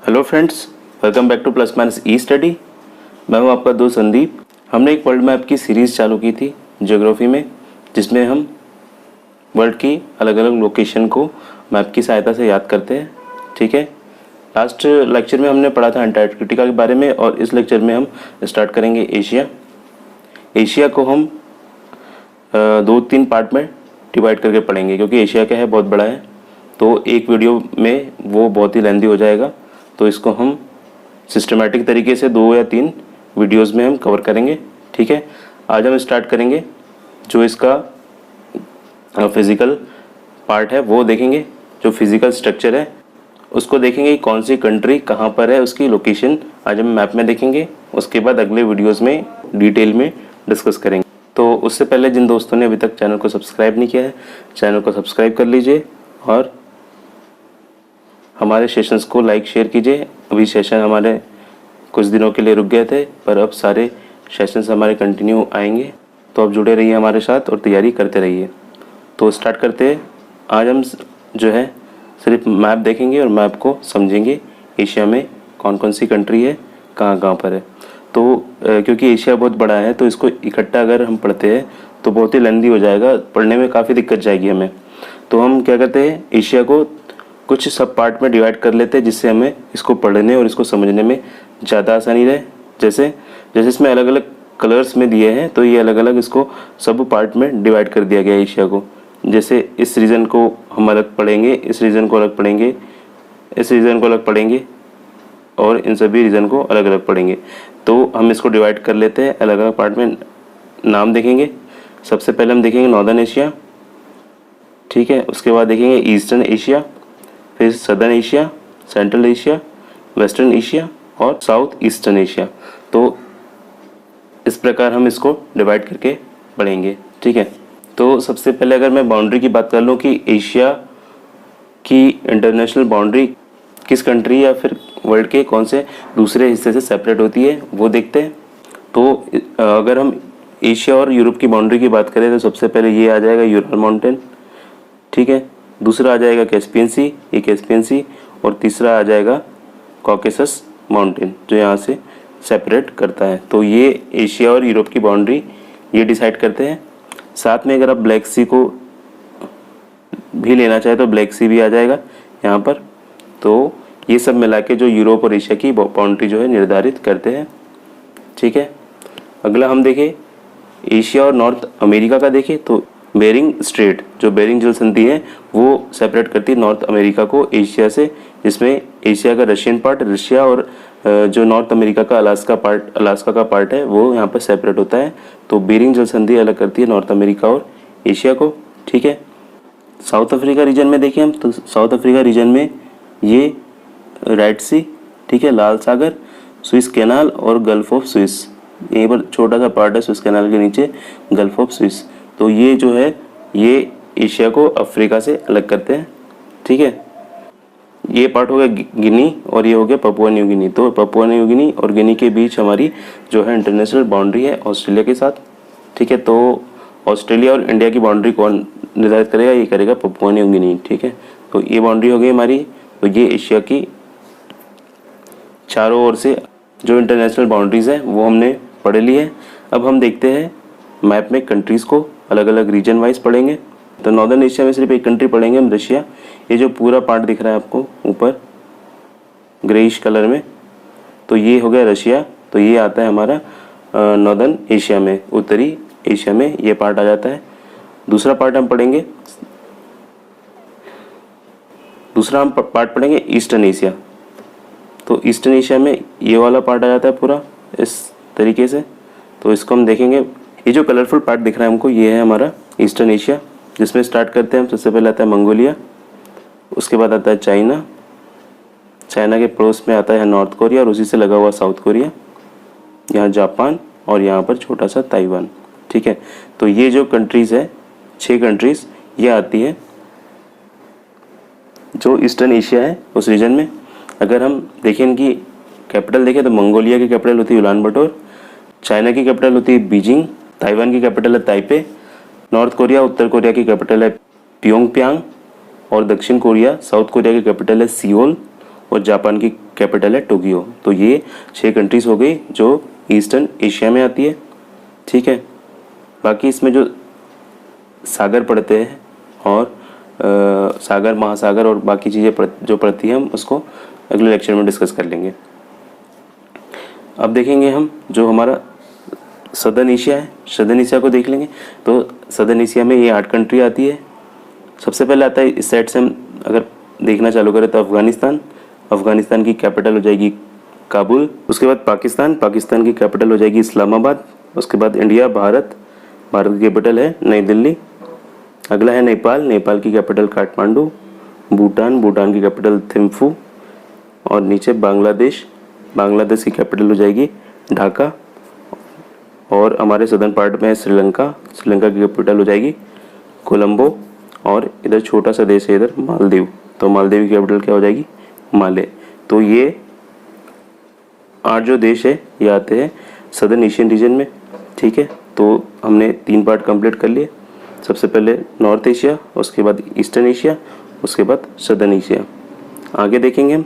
Hello friends, welcome back to plus minus e study. मैं हूं आपका दोस्त संदीप। हमने एक वर्ल्ड मैप की सीरीज़ चालू की थी ज्योग्राफी में, जिसमें हम वर्ल्ड की अलग अलग लोकेशन को मैप की सहायता से याद करते हैं। ठीक है, लास्ट लेक्चर में हमने पढ़ा था अंटार्कटिका के बारे में, और इस लेक्चर में हम स्टार्ट करेंगे एशिया। एशिया को हम 2-3 पार्ट में डिवाइड करके पढ़ेंगे, क्योंकि एशिया क्या है, बहुत बड़ा है, तो एक वीडियो में वो बहुत ही लेंदी हो जाएगा। तो इसको हम सिस्टमेटिक तरीके से 2 या 3 वीडियोस में हम कवर करेंगे। ठीक है, आज हम स्टार्ट करेंगे जो इसका फिज़िकल पार्ट है वो देखेंगे, जो फिज़िकल स्ट्रक्चर है उसको देखेंगे, कौन सी कंट्री कहाँ पर है, उसकी लोकेशन आज हम मैप में देखेंगे। उसके बाद अगले वीडियोस में डिटेल में डिस्कस करेंगे। तो उससे पहले जिन दोस्तों ने अभी तक चैनल को सब्सक्राइब नहीं किया है, चैनल को सब्सक्राइब कर लीजिए और हमारे सेशंस को लाइक शेयर कीजिए। अभी सेशन हमारे कुछ दिनों के लिए रुक गए थे, पर अब सारे सेशंस हमारे कंटिन्यू आएंगे, तो अब जुड़े रहिए हमारे साथ और तैयारी करते रहिए। तो स्टार्ट करते हैं। आज हम जो है सिर्फ मैप देखेंगे और मैप को समझेंगे, एशिया में कौन कौन सी कंट्री है, कहाँ कहाँ पर है। तो क्योंकि एशिया बहुत बड़ा है, तो इसको इकट्ठा अगर हम पढ़ते हैं तो बहुत ही लेंदी हो जाएगा, पढ़ने में काफ़ी दिक्कत जाएगी हमें। तो हम क्या करते हैं, एशिया को कुछ सब पार्ट में डिवाइड कर लेते हैं, जिससे हमें इसको पढ़ने और इसको समझने में ज़्यादा आसानी रहे। जैसे इसमें अलग अलग कलर्स में दिए हैं, तो ये अलग अलग इसको सब पार्ट में डिवाइड कर दिया गया है एशिया को। जैसे इस रीजन को हम अलग पढ़ेंगे, इस रीजन को अलग पढ़ेंगे, इस रीजन को अलग पढ़ेंगे, और इन सभी रीजन को अलग अलग पढ़ेंगे। तो हम इसको डिवाइड कर लेते हैं, अलग अलग पार्ट में नाम देखेंगे। सबसे पहले हम देखेंगे नॉर्दर्न एशिया, ठीक है। उसके बाद देखेंगे ईस्टर्न एशिया, फिर southern Asia, central Asia, western Asia और साउथ ईस्टर्न एशिया। तो इस प्रकार हम इसको डिवाइड करके पढ़ेंगे, ठीक है। तो सबसे पहले अगर मैं बाउंड्री की बात कर लूँ कि एशिया की इंटरनेशनल बाउंड्री किस कंट्री या फिर वर्ल्ड के कौन से दूसरे हिस्से से सेपरेट होती है, वो देखते हैं। तो अगर हम एशिया और यूरोप की बाउंड्री की बात करें तो सबसे पहले ये आ जाएगा यूरल माउंटेन, ठीक है। दूसरा आ जाएगा कैस्पियन सी, ये कैस्पियन सी, और तीसरा आ जाएगा कॉकेसस माउंटेन, जो यहाँ से सेपरेट करता है। तो ये एशिया और यूरोप की बाउंड्री ये डिसाइड करते हैं। साथ में अगर आप ब्लैक सी को भी लेना चाहे तो ब्लैक सी भी आ जाएगा यहाँ पर। तो ये सब मिला के जो यूरोप और एशिया की बाउंड्री जो है निर्धारित करते हैं, ठीक है। अगला हम देखें एशिया और नॉर्थ अमेरिका का देखें तो बेरिंग स्ट्रेट, जो बेरिंग जल संधि है, वो सेपरेट करती है नॉर्थ अमेरिका को एशिया से, जिसमें एशिया का रशियन पार्ट, रशिया, और जो नॉर्थ अमेरिका का अलास्का का पार्ट है वो यहाँ पर सेपरेट होता है। तो बेरिंग जल संधि अलग करती है नॉर्थ अमेरिका और एशिया को, ठीक है। साउथ अफ्रीका रीजन में देखें हम तो साउथ अफ्रीका रीजन में ये रेड सी, ठीक है, लाल सागर, स्विस कैनाल और गल्फ ऑफ स्विस, यहीं पर छोटा सा पार्ट है स्विस कैनाल के नीचे, गल्फ ऑफ स्विस। तो ये जो है ये एशिया को अफ्रीका से अलग करते हैं, ठीक है। ये पार्ट हो गया गिनी और ये हो गया पपुआ न्यू गिनी। तो पपुआ न्यू गिनी और गिनी के बीच हमारी जो है इंटरनेशनल बाउंड्री है ऑस्ट्रेलिया के साथ, ठीक है। तो ऑस्ट्रेलिया और इंडिया की बाउंड्री कौन निर्धारित करेगा, ये करेगा पपुआ न्यू गिनी, ठीक है। तो ये बाउंड्री हो गई हमारी। तो ये एशिया की चारों ओर से जो इंटरनेशनल बाउंड्रीज है वो हमने पढ़ ली है। अब हम देखते हैं मैप में कंट्रीज़ को अलग अलग रीजन वाइज पढ़ेंगे। तो नॉर्दर्न एशिया में सिर्फ एक कंट्री पढ़ेंगे हम, रशिया। ये जो पूरा पार्ट दिख रहा है आपको ऊपर ग्रेइश कलर में, तो ये हो गया रशिया। तो ये आता है हमारा नॉर्दर्न एशिया में, उत्तरी एशिया में ये पार्ट आ जाता है। दूसरा पार्ट हम पढ़ेंगे पार्ट पढ़ेंगे ईस्टर्न एशिया। तो ईस्टर्न एशिया में ये वाला पार्ट आ जाता है पूरा इस तरीके से। तो इसको हम देखेंगे। ये जो कलरफुल पार्ट दिख रहा है हमको, ये है हमारा ईस्टर्न एशिया, जिसमें स्टार्ट करते हैं हम। सबसे पहले आता है मंगोलिया, उसके बाद आता है चाइना, चाइना के पड़ोस में आता है नॉर्थ कोरिया और उसी से लगा हुआ साउथ कोरिया, यहाँ जापान और यहाँ पर छोटा सा ताइवान, ठीक है। तो ये जो कंट्रीज़ है 6 कंट्रीज़ ये आती है जो ईस्टर्न एशिया है उस रीजन में। अगर हम देखें इनकी कैपिटल देखें तो मंगोलिया की कैपिटल होती है उलान बटोर, चाइना की कैपिटल होती है बीजिंग, ताइवान की कैपिटल है ताइपे, नॉर्थ कोरिया उत्तर कोरिया की कैपिटल है प्योंगयांग, और दक्षिण कोरिया साउथ कोरिया की कैपिटल है सियोल, और जापान की कैपिटल है टोक्यो। तो ये 6 कंट्रीज़ हो गई जो ईस्टर्न एशिया में आती है, ठीक है। बाकी इसमें जो सागर पड़ते हैं और सागर, महासागर और बाकी चीज़ें जो पड़ती हैं, हम उसको अगले लेक्चर में डिस्कस कर लेंगे। अब देखेंगे हम जो हमारा सदर्न एशिया है, सदर्न एशिया को देख लेंगे। तो सदर्न एशिया में ये 8 कंट्री आती है। सबसे पहले आता है, इस साइड से हम अगर देखना चालू करें तो अफ़गानिस्तान। अफ़गानिस्तान की कैपिटल हो जाएगी काबुल। उसके बाद पाकिस्तान, पाकिस्तान की कैपिटल हो जाएगी इस्लामाबाद। उसके बाद इंडिया, भारत, भारत की कैपिटल है नई दिल्ली। अगला है नेपाल, नेपाल की कैपिटल काठमांडू। भूटान, भूटान की कैपिटल थिम्फू। और नीचे बांग्लादेश, बांग्लादेश की कैपिटल हो जाएगी ढाका। और हमारे सदर्न पार्ट में है श्रीलंका, श्रीलंका की कैपिटल हो जाएगी कोलंबो। और इधर छोटा सा देश है इधर मालदीव, तो मालदीव की कैपिटल क्या हो जाएगी माले। तो ये 8 जो देश है ये आते हैं सदर्न एशियन रीजन में, ठीक है। तो हमने 3 पार्ट कंप्लीट कर लिए। सबसे पहले नॉर्थ एशिया, उसके बाद ईस्टर्न एशिया, उसके बाद सदर्न एशिया। आगे देखेंगे हम,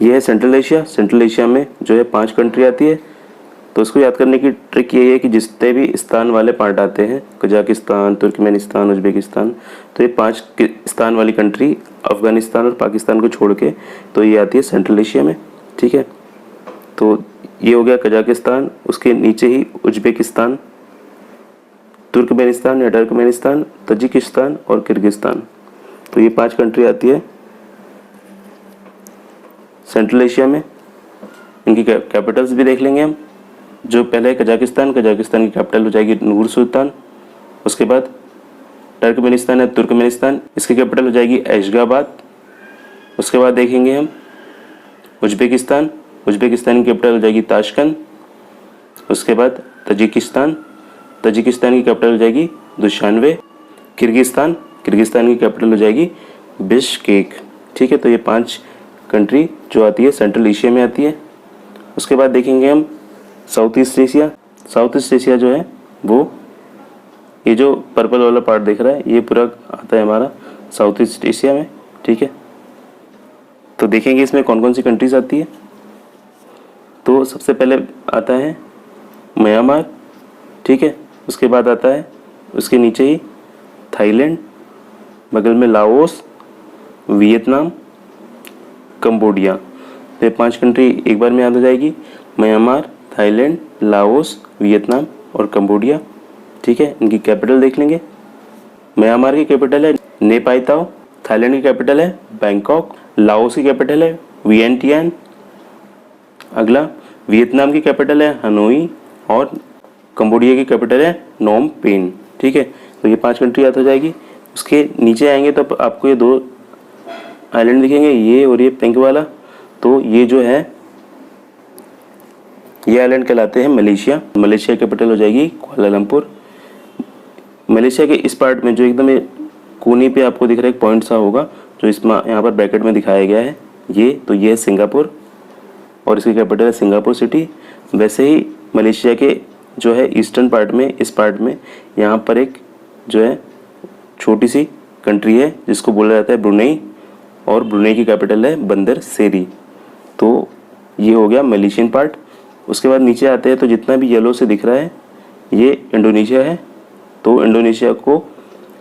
ये है सेंट्रल एशिया। सेंट्रल एशिया में जो है 5 कंट्री आती है। तो उसको याद करने की ट्रिक ये है कि जितने भी स्थान वाले पार्ट आते हैं, कजाकिस्तान, तुर्कमेनिस्तान, उज्बेकिस्तान, तो ये 5 स्थान वाली कंट्री अफगानिस्तान और पाकिस्तान को छोड़ के तो ये आती है सेंट्रल एशिया में, ठीक है। तो ये हो गया कजाकिस्तान, उसके नीचे ही उज्बेकिस्तान, तुर्कमेनिस्तान या टर्कमेनिस्तान, तजिकिस्तान और किर्गिस्तान। तो ये 5 कंट्री आती है सेंट्रल एशिया में। इनकी कैपिटल्स भी देख लेंगे हम। जो पहले कजाकिस्तान, कजाकिस्तान की कैपिटल हो जाएगी नूर सुल्तान। उसके बाद टर्कमेनिस्तान है तुर्कमेनिस्तान, इसकी कैपिटल हो जाएगी ऐशगाबाद। उसके बाद देखेंगे हम उज्बेकिस्तान, उज्बेकिस्तान की कैपिटल हो जाएगी ताशकंद। उसके बाद तजिकिस्तान, तजिकिस्तान की कैपिटल हो जाएगी दुशानवे। किर्गिस्तान, किर्गिस्तान की कैपिटल हो जाएगी बिश्केक, ठीक है। तो ये 5 कंट्री जो आती है सेंट्रल एशिया में आती है। उसके बाद देखेंगे हम south east Asia. South east Asia जो है वो ये जो पर्पल वाला पार्ट दिख रहा है ये पूरा आता है हमारा साउथ ईस्ट एशिया में, ठीक है। तो देखेंगे इसमें कौन कौन सी कंट्रीज आती है। तो सबसे पहले आता है म्यांमार, ठीक है। उसके बाद आता है उसके नीचे ही थाईलैंड, बगल में लाओस, वियतनाम, कंबोडिया। तो ये 5 कंट्री एक बार में याद हो जाएगी, म्यांमार, थाईलैंड, लाओस, वियतनाम और कंबोडिया, ठीक है। इनकी कैपिटल देख लेंगे। म्यांमार की कैपिटल है नेपाइताओ, थाईलैंड की कैपिटल है बैंकॉक, लाओस की कैपिटल है वियंटियान। अगला वियतनाम की कैपिटल है हनोई और कंबोडिया की कैपिटल है नोम पेन, ठीक है। तो ये 5 कंट्री याद हो जाएगी। उसके नीचे आएंगे तो आपको ये 2 आइलैंड दिखेंगे, ये और ये पिंक वाला। तो ये जो है ये आइलैंड कहलाते हैं मलेशिया। मलेशिया की कैपिटल हो जाएगी कुआलालंपुर। मलेशिया के इस पार्ट में जो एकदम कोने पे आपको दिख रहा है एक पॉइंट सा होगा जो इसमें यहाँ पर ब्रैकेट में दिखाया गया है, ये है सिंगापुर और इसकी कैपिटल है सिंगापुर सिटी। वैसे ही मलेशिया के जो है ईस्टर्न पार्ट में, इस पार्ट में यहाँ पर एक जो है छोटी सी कंट्री है जिसको बोला जाता है ब्रुनेई, और ब्रुनेई की कैपिटल है बंदर सेरी। तो ये हो गया मलेशियन पार्ट। उसके बाद नीचे आते हैं तो जितना भी येलो से दिख रहा है ये इंडोनेशिया है। तो इंडोनेशिया को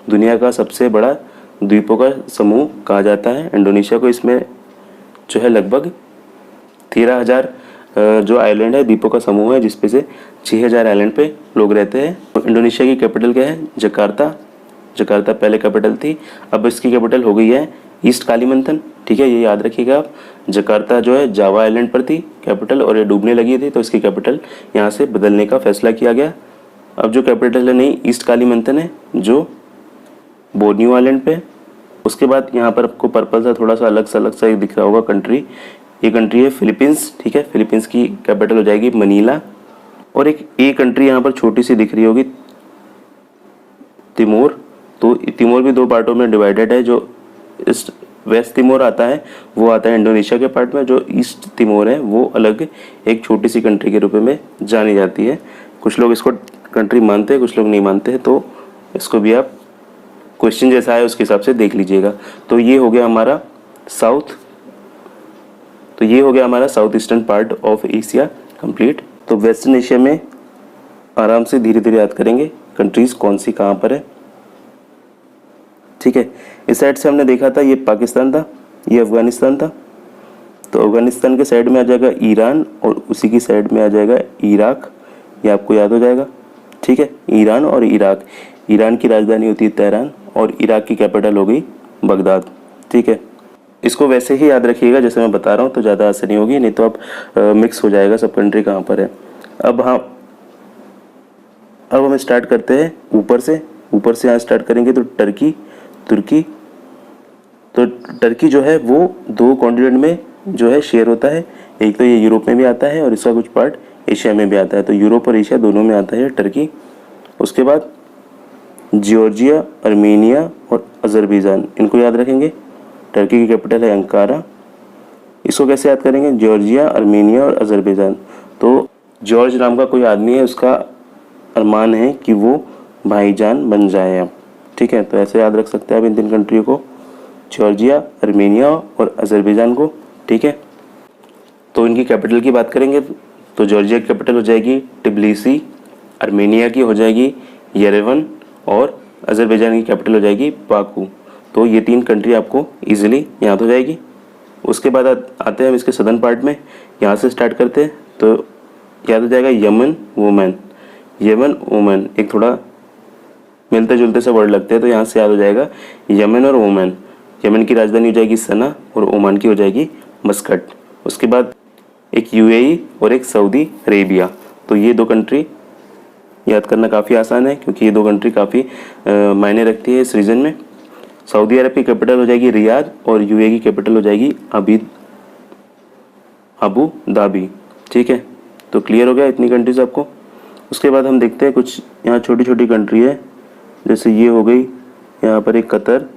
दुनिया का सबसे बड़ा द्वीपों का समूह कहा जाता है इंडोनेशिया को। इसमें जो है लगभग 13,000 जो आइलैंड है, द्वीपों का समूह है, जिसपे से 6,000 आइलैंड पे लोग रहते हैं। तो इंडोनेशिया की कैपिटल क्या है जकार्ता। जकार्ता पहले कैपिटल थी, अब इसकी कैपिटल हो गई है ईस्ट कालीमंथन, ठीक है। ये याद रखिएगा आप। जकार्ता जो है जावा आइलैंड पर थी कैपिटल और ये डूबने लगी थी, तो इसकी कैपिटल यहाँ से बदलने का फैसला किया गया। अब जो कैपिटल है नई ईस्ट कालीमंथन है जो बोर्नियो आइलैंड पे। उसके बाद यहाँ पर आपको पर्पल सा थोड़ा सा अलग सा दिख रहा होगा कंट्री, ये कंट्री है फिलीपींस, ठीक है। फिलीपींस की कैपिटल हो जाएगी मनीला। और एक कंट्री यहाँ पर छोटी सी दिख रही होगी तिमोर। तो तिमोर भी 2 पार्टों में डिवाइडेड है। जो ईस्ट वेस्ट तिमोर आता है वो आता है इंडोनेशिया के पार्ट में, जो ईस्ट तिमोर है वो अलग एक छोटी सी कंट्री के रूप में जानी जाती है। कुछ लोग इसको कंट्री मानते हैं, कुछ लोग नहीं मानते हैं, तो इसको भी आप क्वेश्चन जैसा है उसके हिसाब से देख लीजिएगा। तो ये हो गया हमारा साउथ। तो ये हो गया हमारा south eastern part of Asia complete. तो वेस्टर्न एशिया में आराम से धीरे धीरे याद करेंगे कंट्रीज़ कौन सी कहाँ पर है। ठीक है, इस साइड से हमने देखा था ये पाकिस्तान था, ये अफ़गानिस्तान था। तो अफ़गानिस्तान के साइड में आ जाएगा ईरान और उसी की साइड में आ जाएगा इराक, ये आपको याद हो जाएगा। ठीक है, ईरान और इराक। ईरान की राजधानी होती है तेहरान और इराक की कैपिटल हो गई बगदाद। ठीक है, इसको वैसे ही याद रखिएगा जैसे मैं बता रहा हूँ, तो ज़्यादा आसानी होगी, नहीं तो आप मिक्स हो जाएगा सब कंट्री कहाँ पर है। अब हम स्टार्ट करते हैं ऊपर से यहाँ स्टार्ट करेंगे तो तुर्की। तो टर्की जो है वो 2 कॉन्टिनेंट में जो है शेयर होता है। एक तो ये यूरोप में भी आता है और इसका कुछ पार्ट एशिया में भी आता है। तो यूरोप और एशिया दोनों में आता है टर्की। उसके बाद जॉर्जिया, आर्मेनिया और अज़रबैजान, इनको याद रखेंगे। टर्की की कैपिटल है अंकारा। इसको कैसे याद करेंगे? जॉर्जिया, आर्मेनिया और अज़रबैजान। तो जॉर्ज नाम का कोई आदमी है, उसका अरमान है कि वो भाईजान बन जाए अब। ठीक है, तो ऐसे याद रख सकते हैं आप इन 3 कंट्री को, जॉर्जिया, आर्मेनिया और अज़रबैजान को। ठीक है, तो इनकी कैपिटल की बात करेंगे तो जॉर्जिया की कैपिटल हो जाएगी टिबिलिसी, आर्मेनिया की हो जाएगी येरेवन और अज़रबैजान की कैपिटल हो जाएगी बाकू। तो ये 3 कंट्री आपको इजीली याद हो जाएगी। उसके बाद आते हैं हम इसके सदर्न पार्ट में, यहाँ से स्टार्ट करते हैं। तो याद हो जाएगा यमन ओमन, एक थोड़ा मिलते जुलते से वर्ड लगते हैं, तो यहाँ से याद हो जाएगा यमन और ओमन। यमन की राजधानी हो जाएगी सना और ओमान की हो जाएगी मस्कट। उसके बाद एक यूएई और एक सऊदी अरेबिया। तो ये 2 कंट्री याद करना काफ़ी आसान है क्योंकि ये 2 कंट्री काफ़ी मायने रखती है इस रीजन में। सऊदी अरब की कैपिटल हो जाएगी रियाद और यूएई की कैपिटल हो जाएगी अबू धाबी। ठीक है, तो क्लियर हो गया इतनी कंट्रीज आपको। उसके बाद हम देखते हैं कुछ यहाँ छोटी छोटी कंट्री है, जैसे ये हो गई यहाँ पर एक कतर,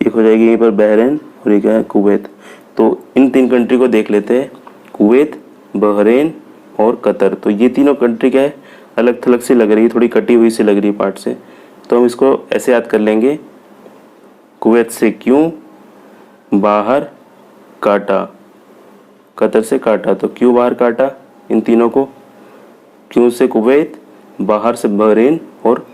एक हो जाएगी यहीं पर बहरीन और एक है कुवैत। तो इन 3 कंट्री को देख लेते हैं, कुवैत, बहरीन और कतर। तो ये तीनों कंट्री क्या है, अलग थलग सी लग रही है, थोड़ी कटी हुई सी लग रही है पार्ट से। तो हम इसको ऐसे याद कर लेंगे, कुवैत से क्यों बाहर काटा, कतर से काटा। तो क्यों बाहर काटा इन तीनों को, क्यों से कुवैत, बाहर से बहरीन और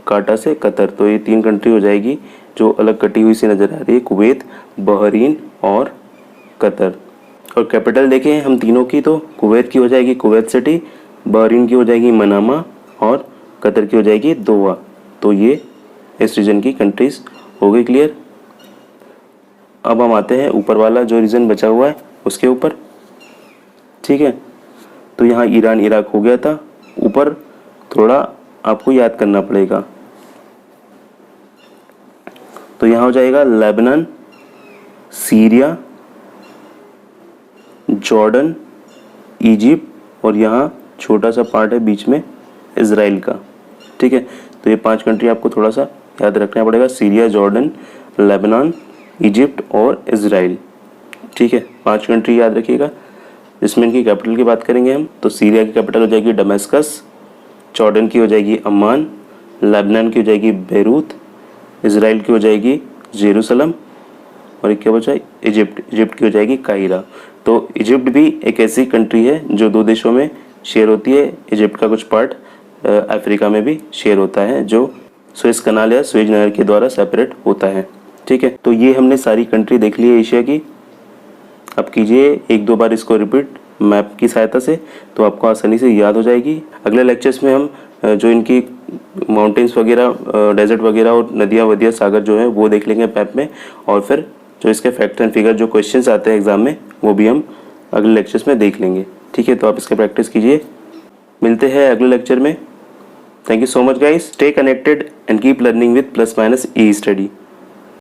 काटा से कतर। तो ये 3 कंट्री हो जाएगी जो अलग कटी हुई सी नज़र आ रही है, कुवैत, बहरीन और कतर। और कैपिटल देखें हम तीनों की, तो कुवैत की हो जाएगी कुवैत सिटी, बहरीन की हो जाएगी मनामा और कतर की हो जाएगी दोहा। तो ये इस रीजन की कंट्रीज हो गई क्लियर। अब हम आते हैं ऊपर वाला जो रीजन बचा हुआ है उसके ऊपर। ठीक है, तो यहाँ ईरान इराक हो गया था। ऊपर थोड़ा आपको याद करना पड़ेगा, तो यहाँ हो जाएगा लेबनान, सीरिया, जॉर्डन, इजिप्ट और यहाँ छोटा सा पार्ट है बीच में इज़राइल का। ठीक है, तो ये 5 कंट्री आपको थोड़ा सा याद रखना पड़ेगा, सीरिया, जॉर्डन, लेबनान, इजिप्ट और इज़राइल। ठीक है, 5 कंट्री याद रखिएगा। जिसमें इनकी कैपिटल की बात करेंगे हम, तो सीरिया की कैपिटल हो जाएगी दमिश्कस, जॉर्डन की हो जाएगी अम्मान, लेबनान की हो जाएगी बेरूत, इज़राइल की हो जाएगी जेरूसलम और एक क्या बचा इजिप्ट की हो जाएगी काहिरा। तो इजिप्ट भी एक ऐसी कंट्री है जो 2 देशों में शेयर होती है। इजिप्ट का कुछ पार्ट अफ्रीका में भी शेयर होता है जो सुएज कनाल या सुएज नहर के द्वारा सेपरेट होता है। ठीक है, तो ये हमने सारी कंट्री देख ली है एशिया की। अब कीजिए 1-2 बार इसको रिपीट मैप की सहायता से, तो आपको आसानी से याद हो जाएगी। अगले लेक्चर्स में हम जो इनकी माउंटेन्स वगैरह, डेजर्ट वगैरह और नदियाँ वदियाँ सागर जो है वो देख लेंगे मैप में, और फिर जो इसके फैक्ट एंड फिगर जो क्वेश्चंस आते हैं एग्जाम में वो भी हम अगले लेक्चर्स में देख लेंगे। ठीक है, तो आप इसका प्रैक्टिस कीजिए। मिलते हैं अगले लेक्चर में। Thank you so much guys, stay connected and keep learning with plus minus e study.